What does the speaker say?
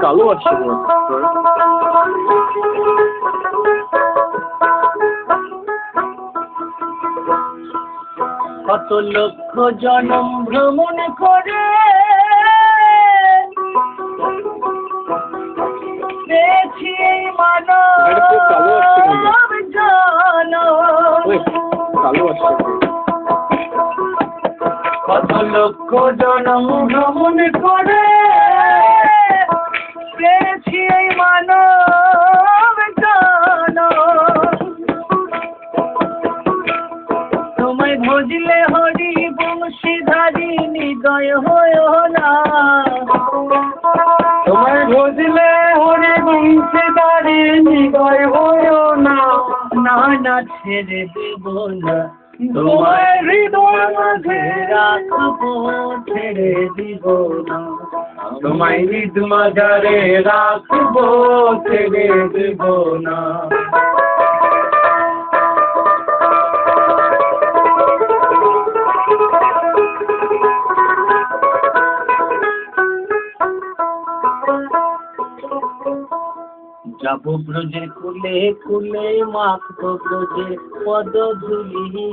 কালো আছে কত লক্ষ জনম ভ্রমণ করে পেয়েছি এই মানব জনম। কত লক্ষ জনম ভ্রমণ করে পেয়েছি এই মানব জনম। তোমায় ভজলে হরি বংশীধারী হৃদয় হয় না, তোমায় ভজলে হরি বংশীধারী হৃদয় হয় না, না না ছেড়ে দেব না, তোমায় হৃদয় মাঝে রাখবো, ছেড়ে দিব না, তোমায় হৃদ মাঝারে রাখবো, ছেড়ে দিব না। যাব ব্রজের কুলে কুলে, মাখবো ব্রজের পদ ধুলি।